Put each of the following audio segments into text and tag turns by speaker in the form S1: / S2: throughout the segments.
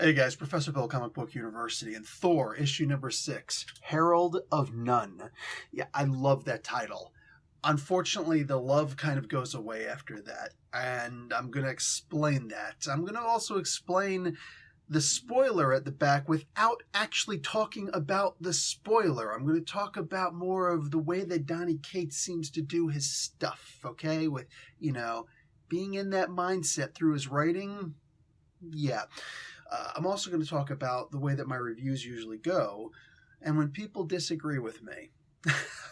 S1: Hey guys, Professor Bill, Comic Book University, and Thor, issue number 6, Herald of None. Yeah, I love that title. Unfortunately, the love kind of goes away after that, and I'm going to explain that. I'm going to also explain the spoiler at the back without actually talking about the spoiler. I'm going to talk about more of the way that Donny Cates seems to do his stuff, okay? With, being in that mindset through his writing. Yeah. I'm also going to talk about the way that my reviews usually go, and when people disagree with me.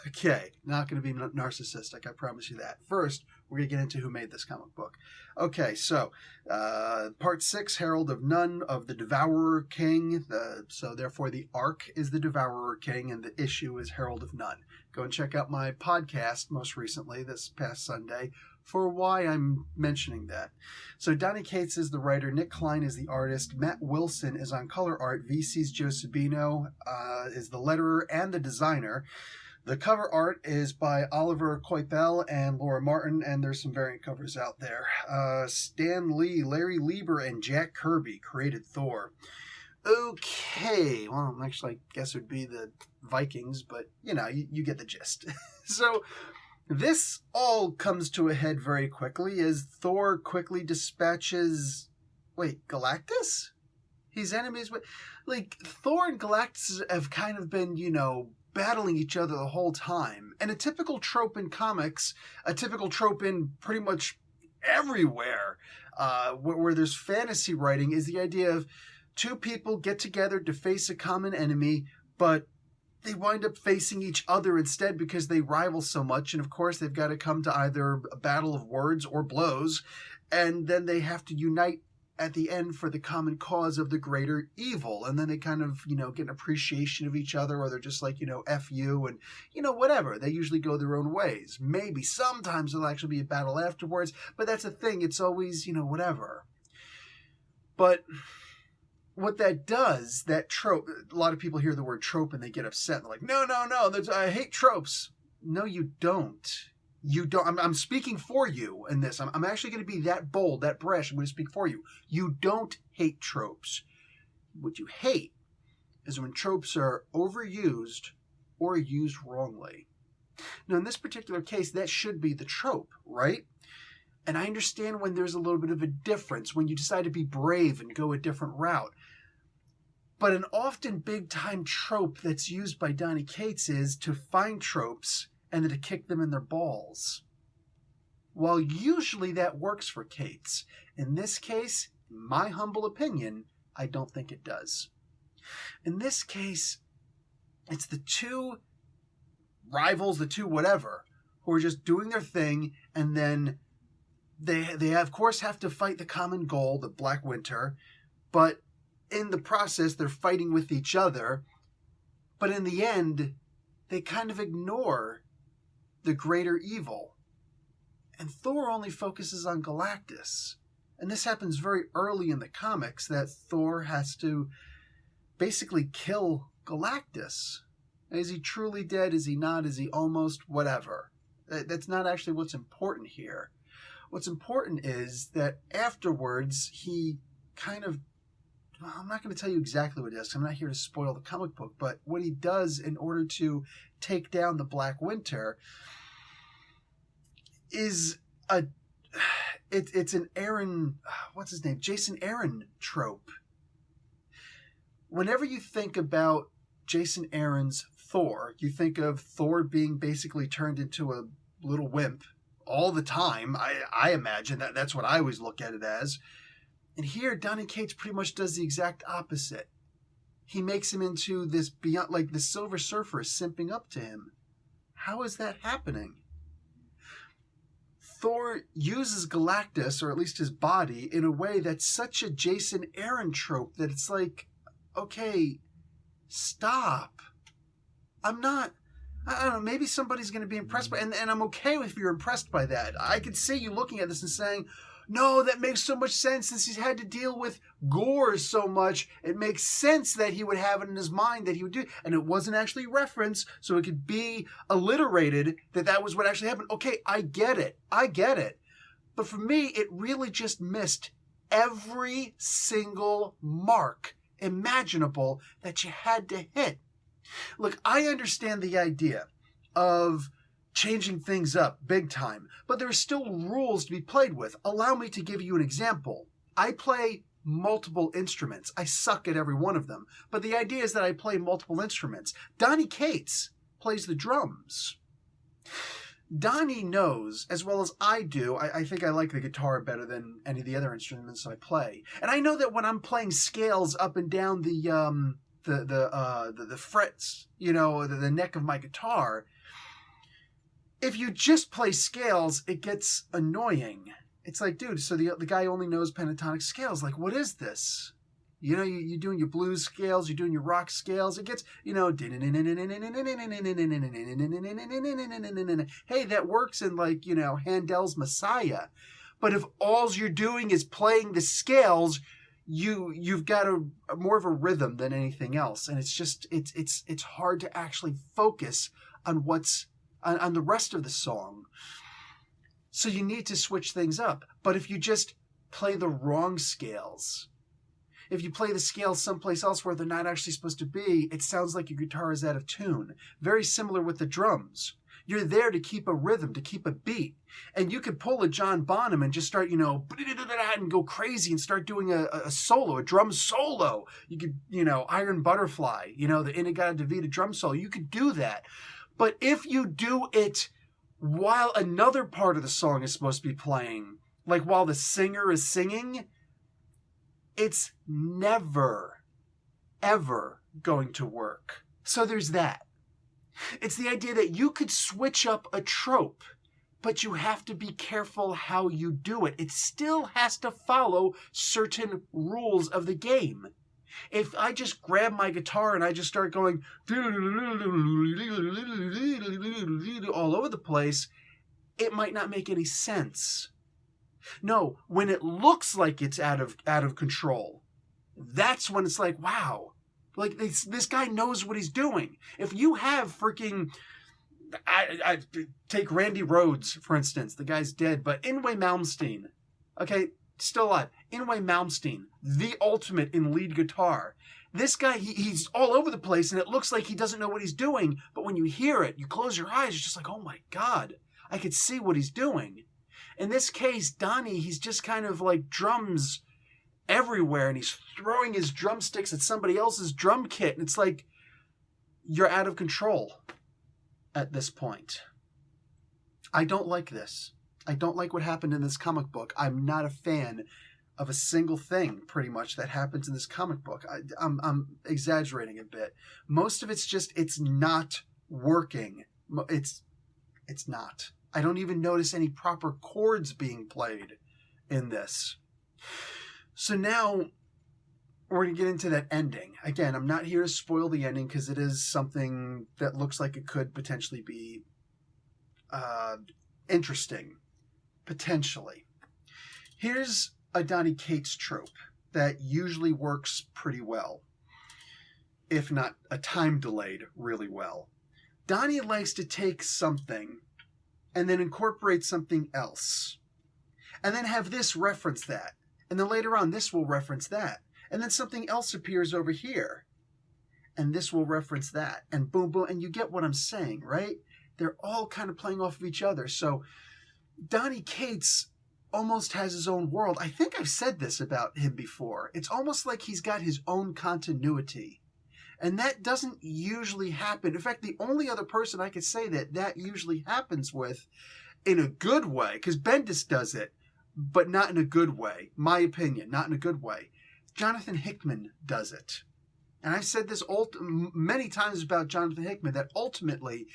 S1: Okay, not going to be narcissistic, I promise you that. First, we're going to get into who made this comic book. Okay, so part 6, Herald of None of the Devourer King. So therefore, the arc is the Devourer King, and the issue is Herald of None. Go and check out my podcast most recently, this past Sunday, for why I'm mentioning that. So Donny Cates is the writer, Nick Klein is the artist, Matt Wilson is on color art, VC's Joe Sabino is the letterer and the designer. The cover art is by Oliver Coipel and Laura Martin, and there's some variant covers out there. Stan Lee, Larry Lieber, and Jack Kirby created Thor. Okay, well, actually, I guess it would be the Vikings, but, you get the gist. So, this all comes to a head very quickly as Thor quickly dispatches... Wait, Galactus? He's enemies with... Thor and Galactus have kind of been, battling each other the whole time. And a typical trope in comics, a typical trope in pretty much everywhere, where there's fantasy writing, is the idea of two people get together to face a common enemy, but they wind up facing each other instead because they rival so much. And of course, they've got to come to either a battle of words or blows. And then they have to unite at the end for the common cause of the greater evil. And then they kind of, get an appreciation of each other, or they're just like, F you and, whatever. They usually go their own ways. Maybe sometimes there'll actually be a battle afterwards, but that's the thing. It's always, whatever. But what that does, that trope, a lot of people hear the word trope and they get upset. They're like, no, I hate tropes. No, you don't. You don't. I'm speaking for you in this. I'm actually going to be that bold, that brash. I'm going to speak for you. You don't hate tropes. What you hate is when tropes are overused or used wrongly. Now, in this particular case, that should be the trope, right? And I understand when there's a little bit of a difference, when you decide to be brave and go a different route. But an often big-time trope that's used by Donny Cates is to find tropes and then to kick them in their balls. While usually that works for Cates, in this case, in my humble opinion, I don't think it does. In this case, it's the two rivals, the two whatever, who are just doing their thing, and then they of course have to fight the common goal, the Black Winter, but in the process they're fighting with each other, but in the end they kind of ignore the greater evil. And Thor only focuses on Galactus. And this happens very early in the comics, that Thor has to basically kill Galactus. Is he truly dead? Is he not? Is he almost? Whatever. That's not actually what's important here. What's important is that afterwards he kind of... Well, I'm not going to tell you exactly what it is. I'm not here to spoil the comic book. But what he does in order to take down the Black Winter is it's an Aaron, what's his name? Jason Aaron trope. Whenever you think about Jason Aaron's Thor, you think of Thor being basically turned into a little wimp all the time. I imagine that's what I always look at it as. And here, Donny Cates pretty much does the exact opposite. He makes him into this beyond, like the Silver Surfer is simping up to him. How is that happening? Thor uses Galactus, or at least his body, in a way that's such a Jason Aaron trope that it's like, okay, stop. I don't know, maybe somebody's going to be impressed by it, and I'm okay if you're impressed by that. I could see you looking at this and saying, no, that makes so much sense since he's had to deal with gore so much. It makes sense that he would have it in his mind that he would do. And it wasn't actually referenced, so it could be alliterated that was what actually happened. Okay, I get it. But for me, it really just missed every single mark imaginable that you had to hit. Look, I understand the idea of changing things up big time, but there are still rules to be played with. Allow me to give you an example. I play multiple instruments. I suck at every one of them, but the idea is that I play multiple instruments. Donny Cates plays the drums. Donnie knows, as well as I do, I think I like the guitar better than any of the other instruments I play. And I know that when I'm playing scales up and down the frets, the neck of my guitar, if you just play scales, it gets annoying. It's like, dude, so the guy only knows pentatonic scales. Like, what is this? You're doing your blues scales, you're doing your rock scales. It gets, hey, that works in like, Handel's Messiah. But if all you're doing is playing the scales, you've got more of a rhythm than anything else. And it's just, it's hard to actually focus on what's on the rest of the song. So you need to switch things up. But if you just play the wrong scales, if you play the scales someplace else where they're not actually supposed to be, it sounds like your guitar is out of tune. Very similar with the drums. You're there to keep a rhythm, to keep a beat. And you could pull a John Bonham and just start, and go crazy and start doing a solo, a drum solo. You could, Iron Butterfly, the Inagata-Davida drum solo. You could do that. But if you do it while another part of the song is supposed to be playing, like while the singer is singing, it's never, ever going to work. So there's that. It's the idea that you could switch up a trope, but you have to be careful how you do it. It still has to follow certain rules of the game. If I just grab my guitar and I just start going all over the place, it might not make any sense. No, when it looks like it's out of control, that's when it's like, wow, like this guy knows what he's doing. If you have freaking, I take Randy Rhoads, for instance, the guy's dead, but Yngwie Malmsteen, okay, still alive, Yngwie Malmsteen, the ultimate in lead guitar. This guy, he's all over the place, and it looks like he doesn't know what he's doing, but when you hear it, you close your eyes, you're just like, oh my God, I could see what he's doing. In this case, Donnie, he's just kind of like drums everywhere, and he's throwing his drumsticks at somebody else's drum kit, and it's like, you're out of control at this point. I don't like this. I don't like what happened in this comic book. I'm not a fan of a single thing, pretty much, that happens in this comic book. I'm exaggerating a bit. Most of it's just, it's not working. It's not. I don't even notice any proper chords being played in this. So now we're going to get into that ending. Again, I'm not here to spoil the ending because it is something that looks like it could potentially be interesting. Potentially. Here's a Donny Cates trope that usually works pretty well, if not a time delayed really well. Donnie likes to take something and then incorporate something else, and then have this reference that, and then later on this will reference that, and then something else appears over here, and this will reference that, and boom, boom, and you get what I'm saying, right? They're all kind of playing off of each other. So Donny Cates almost has his own world. I think I've said this about him before. It's almost like he's got his own continuity. And that doesn't usually happen. In fact, the only other person I could say that usually happens with in a good way, because Bendis does it, but not in a good way. My opinion, not in a good way. Jonathan Hickman does it. And I've said this many times about Jonathan Hickman, that ultimately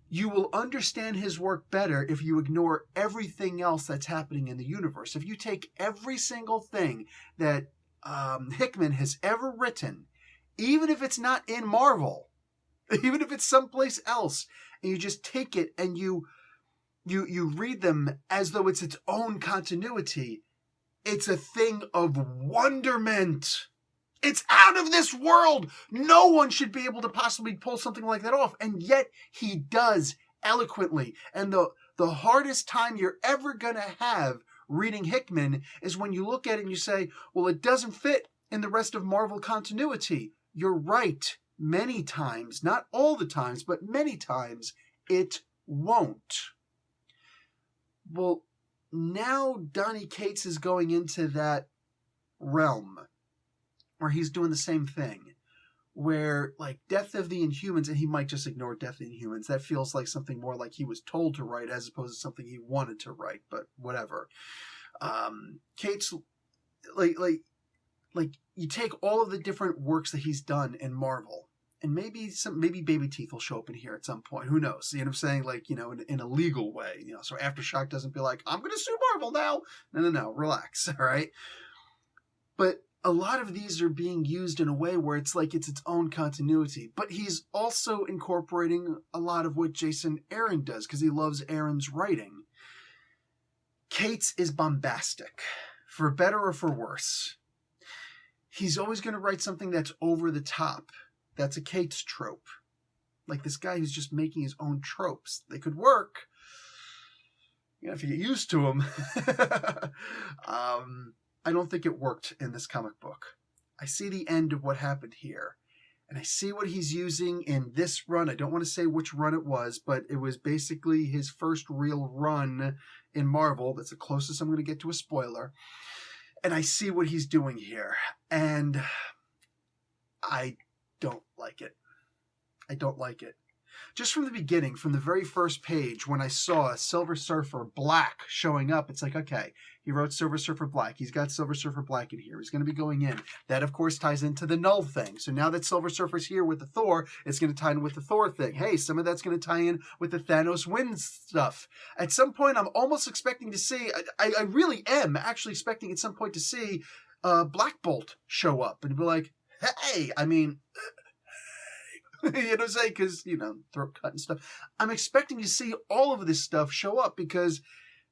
S1: you will understand his work better if you ignore everything else that's happening in the universe. If you take every single thing that Hickman has ever written, even if it's not in Marvel, even if it's someplace else, and you just take it and you read them as though it's its own continuity, it's a thing of wonderment. It's out of this world. No one should be able to possibly pull something like that off. And yet he does eloquently. And the hardest time you're ever going to have reading Hickman is when you look at it and you say, well, it doesn't fit in the rest of Marvel continuity. You're right. Many times, not all the times, but many times, it won't. Well, now Donny Cates is going into that realm where he's doing the same thing. Where, like, Death of the Inhumans, and he might just ignore Death of the Inhumans. That feels like something more like he was told to write as opposed to something he wanted to write, but whatever. Cates, like you take all of the different works that he's done in Marvel, and maybe Baby Teeth will show up in here at some point. Who knows? You know what I'm saying? Like, you know, in a legal way. You know, so Aftershock doesn't be like, I'm going to sue Marvel now. No. Relax, all right? But a lot of these are being used in a way where it's like it's its own continuity. But he's also incorporating a lot of what Jason Aaron does because he loves Aaron's writing. Cates is bombastic, for better or for worse. He's always going to write something that's over the top. That's a Cates trope. Like this guy who's just making his own tropes. They could work. You know, if you get used to them. I don't think it worked in this comic book. I see the end of what happened here. And I see what he's using in this run. I don't want to say which run it was, but it was basically his first real run in Marvel. That's the closest I'm going to get to a spoiler. And I see what he's doing here. And I don't like it. I don't like it. Just from the beginning, from the very first page, when I saw Silver Surfer Black showing up, it's like, okay, he wrote Silver Surfer Black. He's got Silver Surfer Black in here. He's going to be going in. That, of course, ties into the Null thing. So now that Silver Surfer's here with the Thor, it's going to tie in with the Thor thing. Hey, some of that's going to tie in with the Thanos wins stuff. At some point, I'm almost expecting to see, I really am actually expecting at some point to see Black Bolt show up and be like, hey, I mean... you know what I'm saying? Because, you know, throat cut and stuff. I'm expecting to see all of this stuff show up because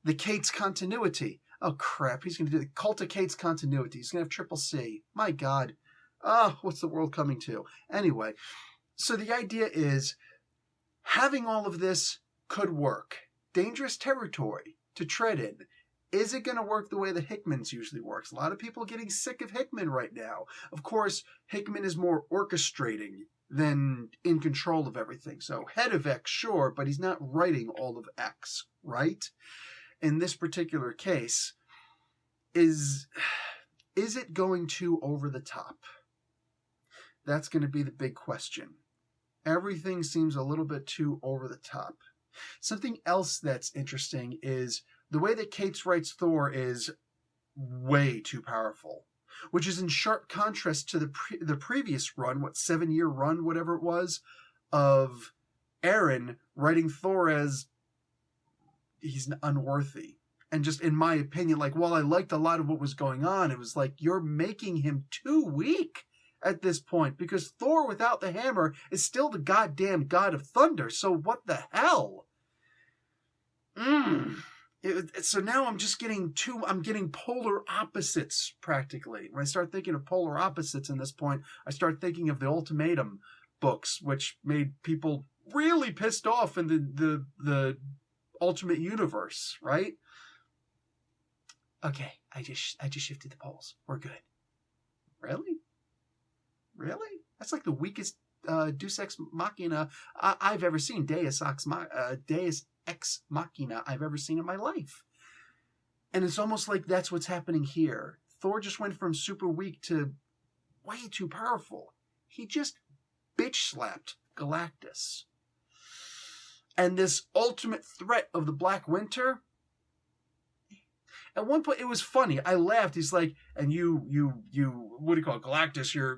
S1: the Cates continuity. Oh, crap. He's going to do the Cult of Cates continuity. He's going to have Triple C. My God. Oh, what's the world coming to? Anyway, so the idea is having all of this could work. Dangerous territory to tread in. Is it going to work the way that Hickman's usually works? A lot of people are getting sick of Hickman right now. Of course, Hickman is more orchestrating than in control of everything. So head of X, sure, but he's not writing all of X, right? In this particular case, is it going too over the top? That's going to be the big question. Everything seems a little bit too over the top. Something else that's interesting is the way that Cates writes Thor is way too powerful, which is in sharp contrast to the previous run, 7-year run, whatever it was, of Aaron writing Thor as he's unworthy. And just in my opinion, like, while I liked a lot of what was going on, it was like, you're making him too weak at this point, because Thor without the hammer is still the goddamn god of thunder. So what the hell? So now I'm just getting I'm getting polar opposites practically. When I start thinking of polar opposites in this point, I start thinking of the Ultimatum books, which made people really pissed off in the Ultimate Universe, right? Okay, I just shifted the poles. We're good. Really? That's like the weakest Deus Ex Machina I've ever seen. Deus Ex Machina I've ever seen in my life. And it's almost like that's what's happening here. Thor just went from super weak to way too powerful. He just bitch slapped Galactus. And this ultimate threat of the Black Winter, at one point it was funny. I laughed. He's like, and you what do you call it? Galactus, you're,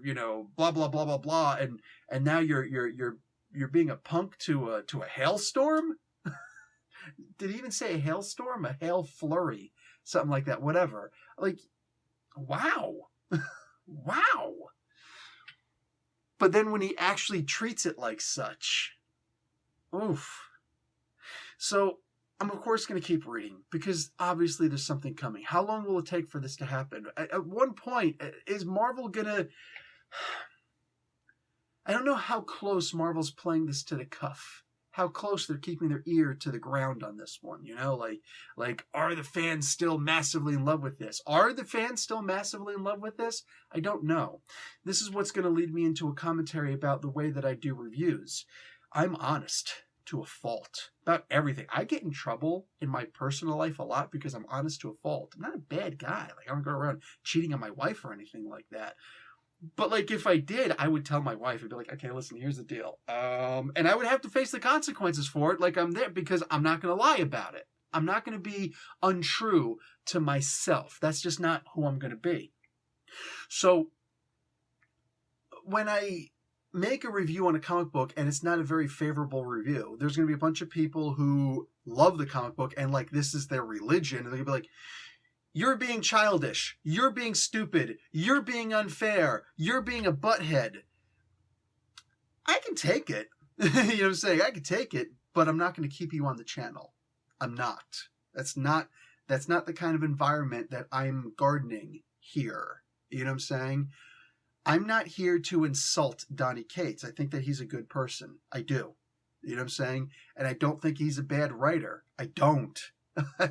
S1: blah blah blah blah blah, and now you're being a punk to a hailstorm? Did he even say a hailstorm? A hail flurry. Something like that. Whatever. Like, wow. Wow. But then when he actually treats it like such, oof. So I'm, of course, going to keep reading because obviously there's something coming. How long will it take for this to happen? At one point, is Marvel going to... I don't know how close Marvel's playing this to the cuff. how close they're keeping their ear to the ground on this one. Like, are the fans still massively in love with this? Are the fans still massively in love with this? I don't know. This is what's going to lead me into a commentary about the way that I do reviews. I'm honest to a fault about everything. I get in trouble in my personal life a lot because I'm honest to a fault. I'm not a bad guy. Like, I don't go around cheating on my wife or anything like that. But, like, if I did, I would tell my wife. I'd be like, okay, listen, here's the deal. And I would have to face the consequences for it. Like, I'm there because I'm not going to lie about it. I'm not going to be untrue to myself. That's just not who I'm going to be. So, when I make a review on a comic book and it's not a very favorable review, there's going to be a bunch of people who love the comic book and, like, this is their religion. And they're going to be like, you're being childish. You're being stupid. You're being unfair. You're being a butthead. I can take it. You know what I'm saying? I can take it, but I'm not going to keep you on the channel. I'm not. That's not the kind of environment that I'm gardening here. You know what I'm saying? I'm not here to insult Donny Cates. I think that he's a good person. I do. You know what I'm saying? And I don't think he's a bad writer. I don't.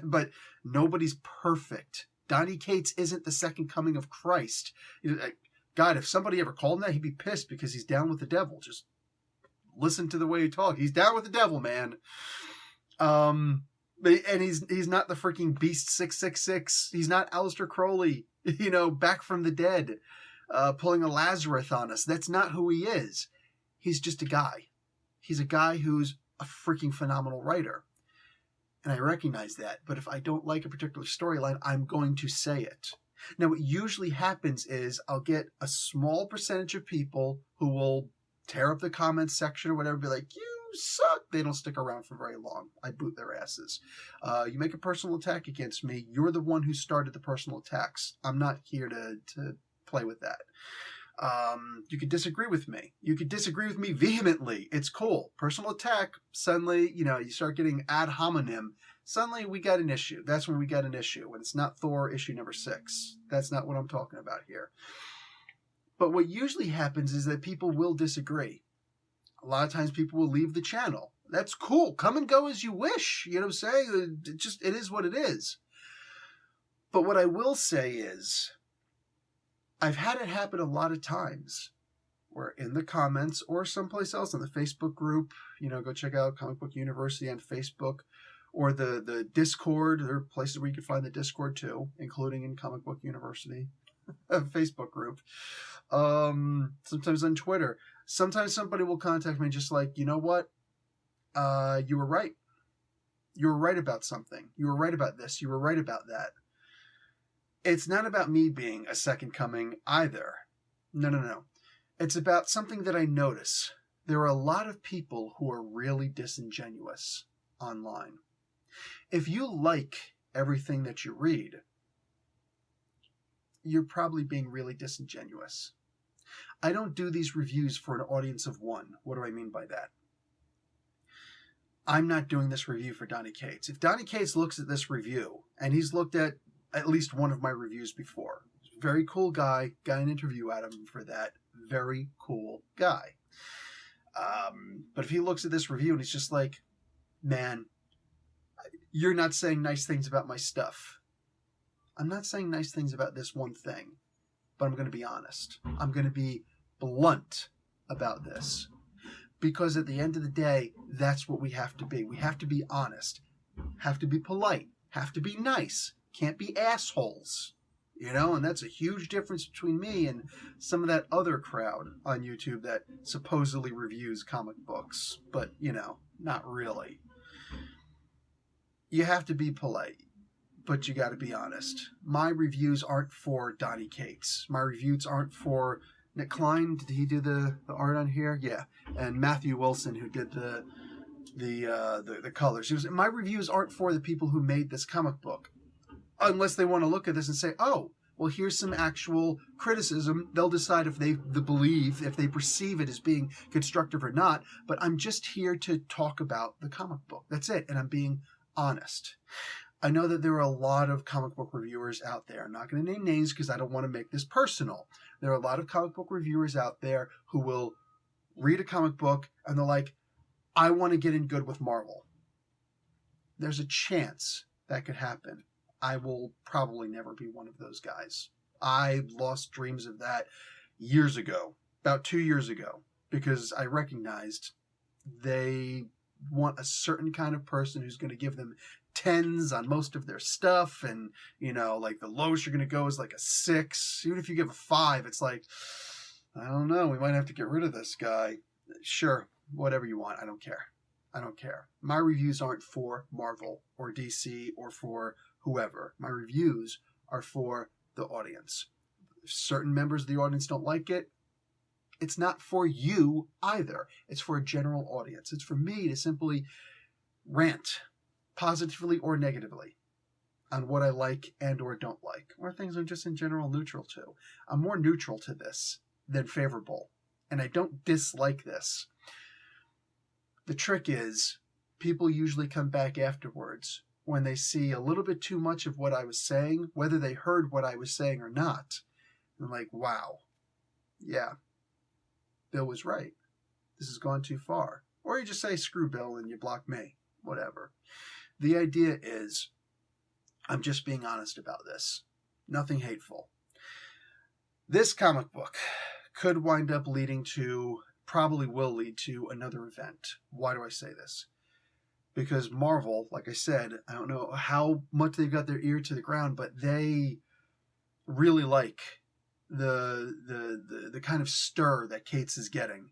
S1: But nobody's perfect. Donny Cates isn't the second coming of Christ. God, if somebody ever called him that, he'd be pissed because he's down with the devil. Just listen to the way he talks. He's down with the devil, man. And he's not the freaking Beast 666. He's not Aleister Crowley, back from the dead, pulling a Lazarus on us. That's not who he is. He's just a guy. He's a guy who's a freaking phenomenal writer. And I recognize that. But if I don't like a particular storyline, I'm going to say it. Now, what usually happens is I'll get a small percentage of people who will tear up the comments section or whatever, be like, you suck. They don't stick around for very long. I boot their asses. You make a personal attack against me. You're the one who started the personal attacks. I'm not here to play with that. You could disagree with me. You could disagree with me vehemently. It's cool. Personal attack, suddenly, you start getting ad hominem. Suddenly we got an issue. That's when we got an issue. When it's not Thor issue number 6. That's not what I'm talking about here. But what usually happens is that people will disagree. A lot of times people will leave the channel. That's cool. Come and go as you wish. You know what I'm saying? It is what it is. But what I will say is, I've had it happen a lot of times where in the comments or someplace else in the Facebook group, go check out Comic Book University on Facebook or the Discord. There are places where you can find the Discord too, including in Comic Book University Facebook group. Sometimes on Twitter. Sometimes somebody will contact me just like, you know what? You were right. You were right about something. You were right about this. You were right about that. It's not about me being a second coming either. No. It's about something that I notice. There are a lot of people who are really disingenuous online. If you like everything that you read, you're probably being really disingenuous. I don't do these reviews for an audience of one. What do I mean by that? I'm not doing this review for Donny Cates. If Donny Cates looks at this review, and he's looked at least one of my reviews before. Very cool guy. Got an interview out of him for that. Very cool guy. But if he looks at this review and he's just like, man, you're not saying nice things about my stuff. I'm not saying nice things about this one thing, but I'm going to be honest. I'm going to be blunt about this. Because at the end of the day, that's what we have to be. We have to be honest. Have to be polite. Have to be nice. Can't be assholes, and that's a huge difference between me and some of that other crowd on YouTube that supposedly reviews comic books, but, not really. You have to be polite, but you got to be honest. My reviews aren't for Donny Cates. My reviews aren't for Nick Klein. Did he do the art on here? Yeah. And Matthew Wilson, who did the colors. My reviews aren't for the people who made this comic book. Unless they want to look at this and say, oh, well, here's some actual criticism. They'll decide if they perceive it as being constructive or not. But I'm just here to talk about the comic book. That's it. And I'm being honest. I know that there are a lot of comic book reviewers out there. I'm not going to name names because I don't want to make this personal. There are a lot of comic book reviewers out there who will read a comic book and they're like, I want to get in good with Marvel. There's a chance that could happen. I will probably never be one of those guys. I lost dreams of that years ago, about 2 years ago, because I recognized they want a certain kind of person who's going to give them 10s on most of their stuff, and like the lowest you're going to go is like a 6. Even if you give a 5, it's like, I don't know, we might have to get rid of this guy. Sure, whatever you want. I don't care. My reviews aren't for Marvel or DC or for whoever. My reviews are for the audience. If certain members of the audience don't like it, it's not for you either. It's for a general audience. It's for me to simply rant, positively or negatively, on what I like and or don't like, or things I'm just in general neutral to. I'm more neutral to this than favorable, and I don't dislike this. The trick is, people usually come back afterwards when they see a little bit too much of what I was saying, whether they heard what I was saying or not. And like, wow, yeah, Bill was right. This has gone too far. Or you just say, screw Bill, and you block me. Whatever. The idea is, I'm just being honest about this. Nothing hateful. This comic book could wind up probably will lead to another event. Why do I say this? Because Marvel, like I said, I don't know how much they've got their ear to the ground, but they really like the kind of stir that Cates is getting.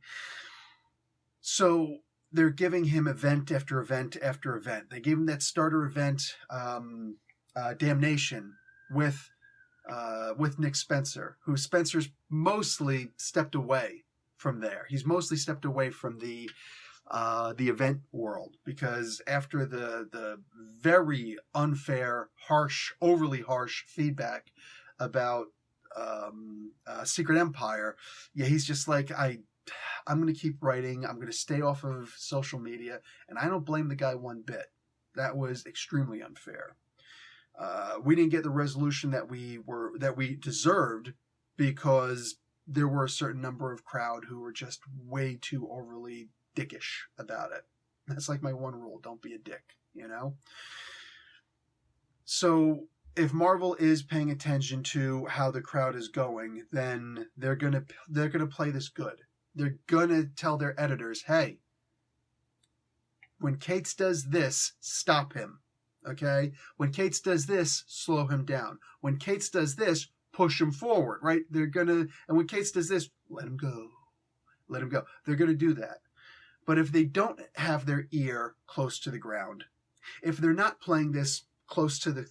S1: So they're giving him event after event after event. They gave him that starter event, Damnation, with Nick Spencer, who Spencer's mostly stepped away from there. He's mostly stepped away from the event world, because after the very unfair, overly harsh feedback about Secret Empire, he's just like, I'm going to keep writing. I'm going to stay off of social media, and I don't blame the guy one bit. That was extremely unfair. We didn't get the resolution that we deserved, because there were a certain number of crowd who were just way too overly dickish about it. That's like my one rule: don't be a dick, So if Marvel is paying attention to how the crowd is going, then they're gonna play this good. They're gonna tell their editors, hey, when Cates does this, stop him. Okay? When Cates does this, slow him down. When Cates does this, push him forward, right? And when Cates does this, let him go. Let him go. They're gonna do that. But if they don't have their ear close to the ground, if they're not playing this close to the,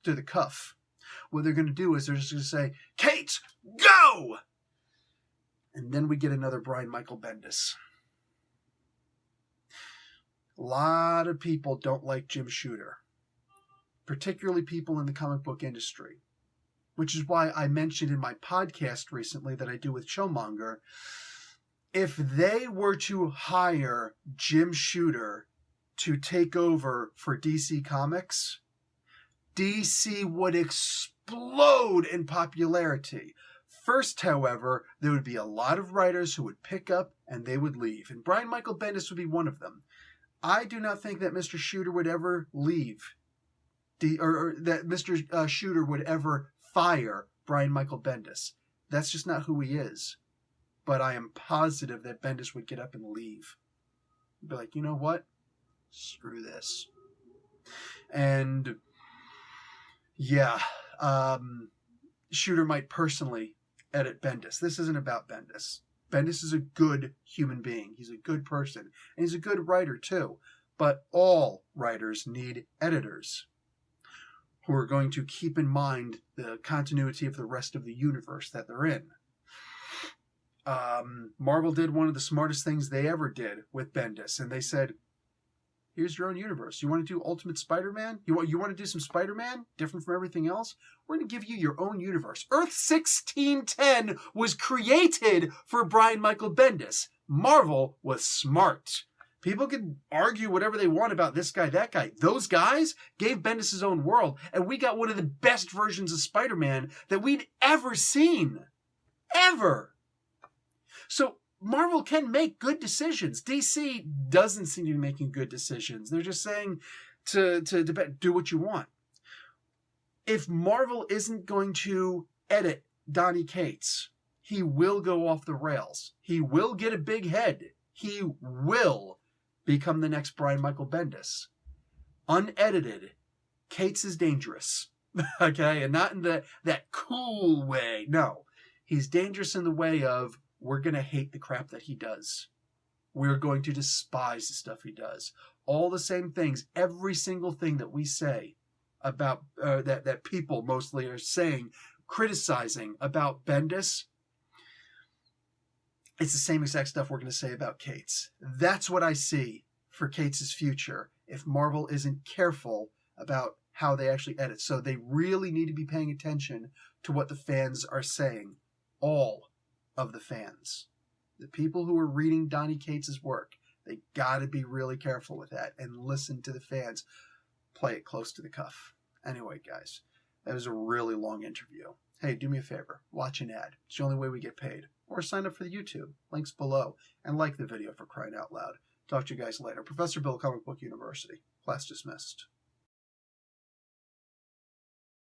S1: to the cuff, what they're going to do is they're just going to say, Cates, go! And then we get another Brian Michael Bendis. A lot of people don't like Jim Shooter, particularly people in the comic book industry, which is why I mentioned in my podcast recently that I do with Showmonger, if they were to hire Jim Shooter to take over for DC Comics, DC would explode in popularity. First, however, there would be a lot of writers who would pick up and they would leave. And Brian Michael Bendis would be one of them. I do not think that Mr. Shooter would ever leave, or that Mr. Shooter would ever fire Brian Michael Bendis. That's just not who he is. But I am positive that Bendis would get up and leave. He'd be like, you know what? Screw this. And yeah, Shooter might personally edit Bendis. This isn't about Bendis. Bendis is a good human being. He's a good person. And he's a good writer too. But all writers need editors who are going to keep in mind the continuity of the rest of the universe that they're in. Marvel did one of the smartest things they ever did with Bendis, and they said, here's your own universe. You want to do Ultimate Spider-Man? You want to do some Spider-Man different from everything else? We're going to give you your own universe. Earth 1610 was created for Brian Michael Bendis. Marvel was smart. People can argue whatever they want about this guy, that guy. Those guys gave Bendis his own world, and we got one of the best versions of Spider-Man that we'd ever seen. Ever. So Marvel can make good decisions. DC doesn't seem to be making good decisions. They're just saying to do what you want. If Marvel isn't going to edit Donny Cates, he will go off the rails. He will get a big head. He will become the next Brian Michael Bendis. Unedited, Cates is dangerous. Okay? And not in that cool way. No. He's dangerous in the way of, we're going to hate the crap that he does. We're going to despise the stuff he does. All the same things, every single thing that we say about, that people mostly are saying, criticizing about Bendis, it's the same exact stuff we're going to say about Cates. That's what I see for Cates' future if Marvel isn't careful about how they actually edit. So they really need to be paying attention to what the fans are saying. All of the fans. The people who are reading Donny Cates' work, they got to be really careful with that and listen to the fans. Play it close to the cuff. Anyway, guys, that was a really long interview. Hey, do me a favor. Watch an ad. It's the only way we get paid. Or sign up for the YouTube. Links below. And like the video for crying out loud. Talk to you guys later. Professor Bill, Comic Book University. Class dismissed.